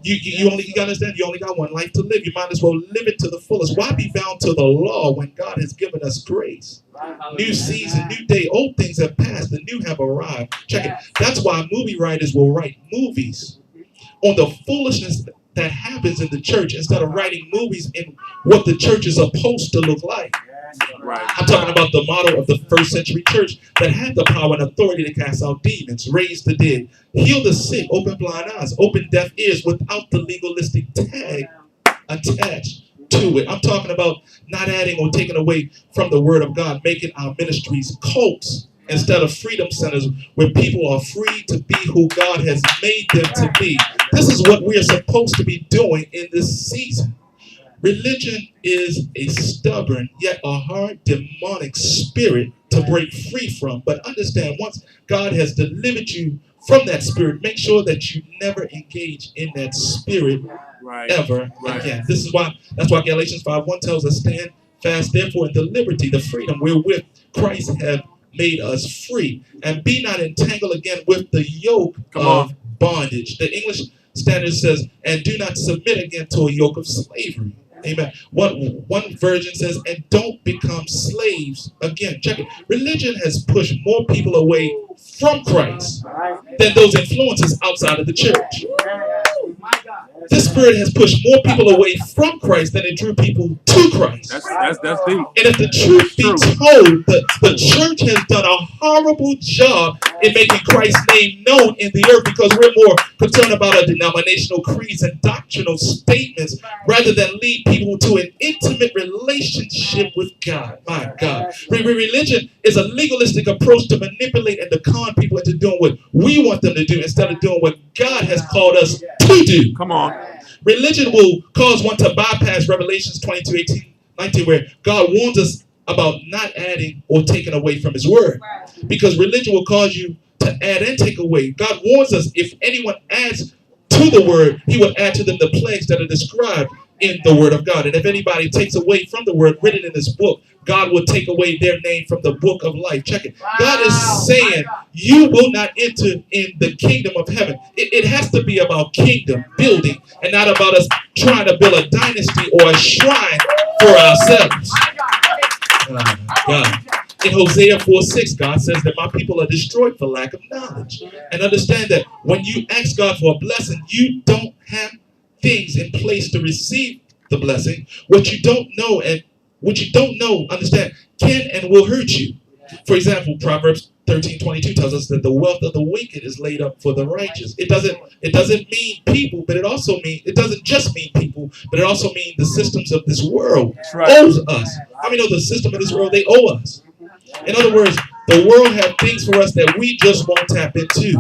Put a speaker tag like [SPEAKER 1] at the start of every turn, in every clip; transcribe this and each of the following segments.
[SPEAKER 1] You gotta understand, you only got one life to live. You might as well live it to the fullest. Why be bound to the law when God has given us grace? New season, new day, old things have passed, the new have arrived. Check it. That's why movie writers will write movies on the foolishness that happens in the church instead of writing movies in what the church is supposed to look like.
[SPEAKER 2] Right.
[SPEAKER 1] I'm talking about the model of the first century church that had the power and authority to cast out demons, raise the dead, heal the sick, open blind eyes, open deaf ears without the legalistic tag attached to it. I'm talking about not adding or taking away from the word of God, making our ministries cults instead of freedom centers where people are free to be who God has made them to be. This is what we are supposed to be doing in this season. Religion is a stubborn yet a hard demonic spirit to break free from. But understand, once God has delivered you from that spirit, make sure that you never engage in that spirit ever again. This is why, that's why Galatians 5:1 tells us, stand fast therefore in the liberty, the freedom wherewith Christ hath made us free, and be not entangled again with the yoke of bondage. The English Standard says, and do not submit again to a yoke of slavery. Amen. One version says, and don't become slaves again. Check it. Religion has pushed more people away from Christ than those influences outside of the church. This spirit has pushed more people away from Christ than it drew people to Christ.
[SPEAKER 2] That's deep.
[SPEAKER 1] And if the truth be told, the church has done a horrible job in making Christ's name known in the earth because we're more concerned about our denominational creeds and doctrinal statements rather than lead people to an intimate relationship with God. My God. Religion is a legalistic approach to manipulate and to con people into doing what we want them to do instead of doing what God has called us to do.
[SPEAKER 2] Come on.
[SPEAKER 1] Religion will cause one to bypass Revelations 22:18-19, where God warns us about not adding or taking away from his word. Because religion will cause you to add and take away. God warns us if anyone adds to the word, he will add to them the plagues that are described in the word of God. And if anybody takes away from the word written in this book, God will take away their name from the book of life. Check it. God is saying you will not enter in the kingdom of heaven. It has to be about kingdom building and not about us trying to build a dynasty or a shrine for ourselves. God. In Hosea 4:6, God says that my people are destroyed for lack of knowledge. And understand that when you ask God for a blessing, you don't have things in place to receive the blessing. What you don't know, understand, can and will hurt you. For example, Proverbs 13:22 tells us that the wealth of the wicked is laid up for the righteous. It doesn't mean people, but it doesn't just mean people, but it also means the systems of this world owes us. How many know the system of this world, they owe us? In other words, the world have things for us that we just won't tap into.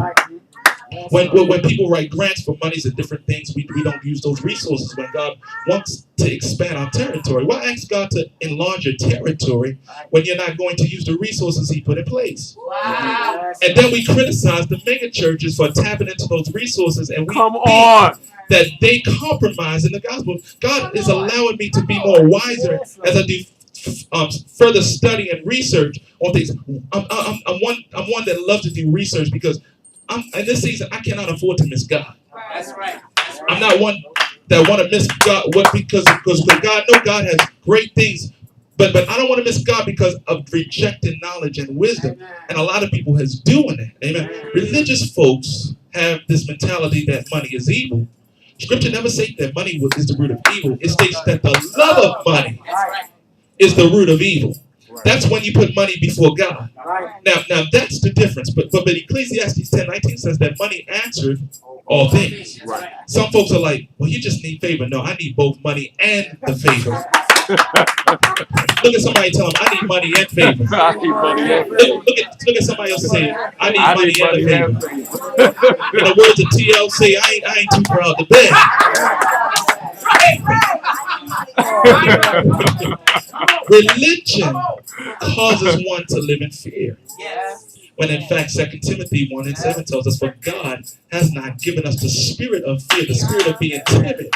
[SPEAKER 1] When people write grants for monies and different things, we don't use those resources when God wants to expand our territory. Why ask God to enlarge your territory when you're not going to use the resources he put in place? Wow. And then we criticize the mega churches for tapping into those resources, and we think that they compromise in the gospel. God is allowing me to be more wiser as I do further study and research on things. I'm one that loves to do research because in this season, I cannot afford to miss God. That's right. I'm not one that want to miss God because God knows God has great things, but I don't want to miss God because of rejecting knowledge and wisdom. Amen. And a lot of people is doing that. Amen. Religious folks have this mentality that money is evil. Scripture never says that money is the root of evil. It states that the love of money is the root of evil. That's when you put money before God. Now that's the difference. But Ecclesiastes 10:19 says that money answers all things. Some folks are like, well, you just need favor. No, I need both money and the favor. Look at somebody, tell them, I need money and favor. Look at somebody else say, I need money and favor. In the words of TLC, I ain't too proud to beg. Religion causes one to live in fear. When in fact 2 Timothy 1:7 tells us, for God has not given us the spirit of fear, the spirit of being timid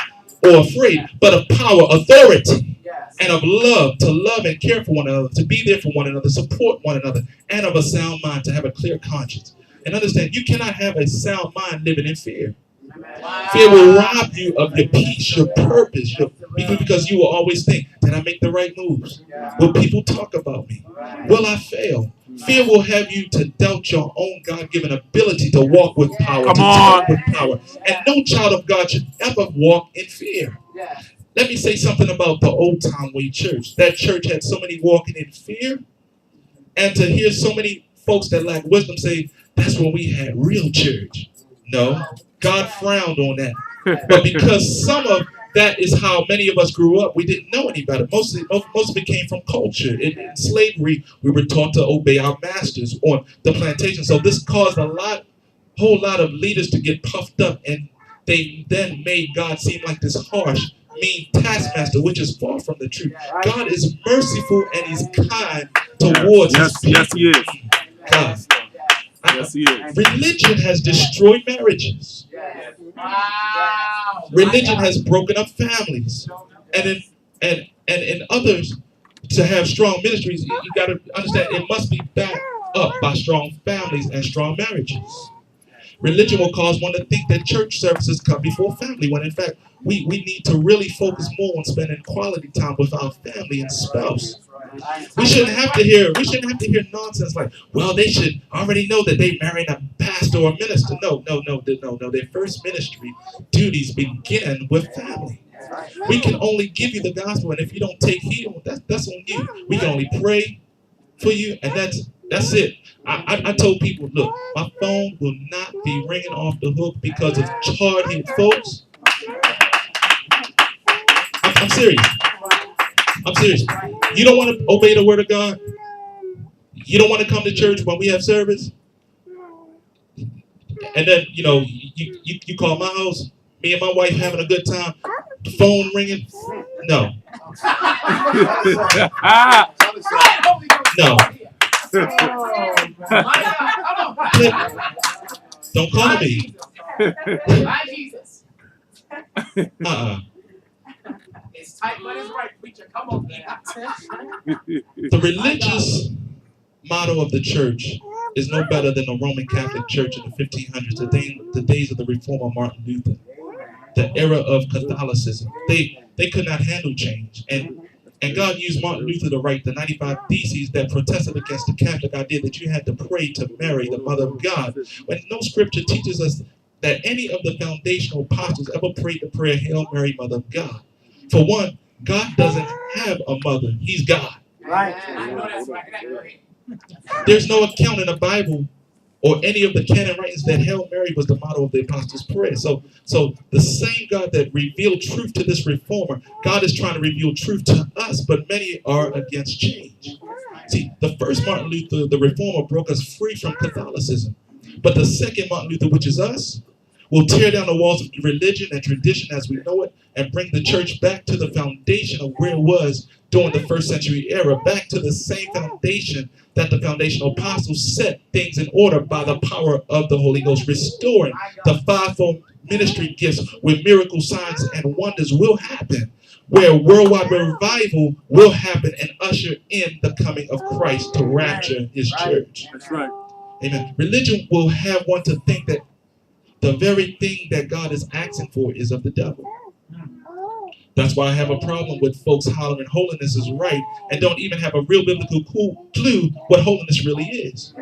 [SPEAKER 1] or afraid, but of power, authority, and of love, to love and care for one another, to be there for one another, support one another, and of a sound mind, to have a clear conscience. And understand, you cannot have a sound mind living in fear. Fear will rob you of your peace, your purpose, because you will always think, did I make the right moves? Will people talk about me? Will I fail? Fear will have you to doubt your own God-given ability to walk with power, to talk with power. And no child of God should ever walk in fear. Let me say something about the Old Town Way Church. That church had so many walking in fear. And to hear so many folks that lack wisdom say, that's when we had real church. No, God frowned on that. But because some of that is how many of us grew up, we didn't know any better. Most of it came from culture. In slavery, we were taught to obey our masters on the plantation. So this caused whole lot of leaders to get puffed up, and they then made God seem like this harsh, mean taskmaster, which is far from the truth. God is merciful and He's kind towards His people.
[SPEAKER 2] Yes, He is.
[SPEAKER 1] God.
[SPEAKER 2] Yes, He is.
[SPEAKER 1] Religion has destroyed marriages. Religion has broken up families. And in others, to have strong ministries, you got to understand it must be backed up by strong families and strong marriages. Religion will cause one to think that church services come before family, when in fact we need to really focus more on spending quality time with our family and spouse. We shouldn't have to hear nonsense like, well, they should already know that they married a pastor or a minister. No. Their first ministry duties begin with family. We can only give you the gospel, and if you don't take heed, that's on you. We can only pray for you, and that's it. I told people, look, my phone will not be ringing off the hook because of hard-headed folks. I'm serious. I'm serious. You don't want to obey the word of God? You don't want to come to church when we have service? And then, you call my house, me and my wife having a good time, phone ringing? No. No. Don't call me.
[SPEAKER 3] It's tight, but it's right, preacher. Come on.
[SPEAKER 1] The religious motto of the church is no better than the Roman Catholic Church in the 1500s, the days of the reformer Martin Luther, the era of Catholicism. They could not handle change. And God used Martin Luther to write the 95 Theses that protested against the Catholic idea that you had to pray to Mary, the Mother of God, when no scripture teaches us that any of the foundational apostles ever prayed the prayer, Hail Mary, Mother of God. For one, God doesn't have a mother. He's God.
[SPEAKER 3] Right. I know that's right.
[SPEAKER 1] There's no account in the Bible or any of the canon writings that Hail Mary was the motto of the Apostles' Prayer. So the same God that revealed truth to this reformer, God is trying to reveal truth to us, but many are against change. See, the first Martin Luther, the reformer, broke us free from Catholicism. But the second Martin Luther, which is us, will tear down the walls of religion and tradition as we know it and bring the church back to the foundation of where it was during the first century era, back to the same foundation that the foundational apostles set things in order by the power of the Holy Ghost, restoring the fivefold ministry gifts where miracle signs and wonders will happen, where worldwide revival will happen and usher in the coming of Christ to rapture His church.
[SPEAKER 2] That's right.
[SPEAKER 1] Amen. Religion will have one to think that the very thing that God is asking for is of the devil. That's why I have a problem with folks hollering holiness is right and don't even have a real biblical clue what holiness really is.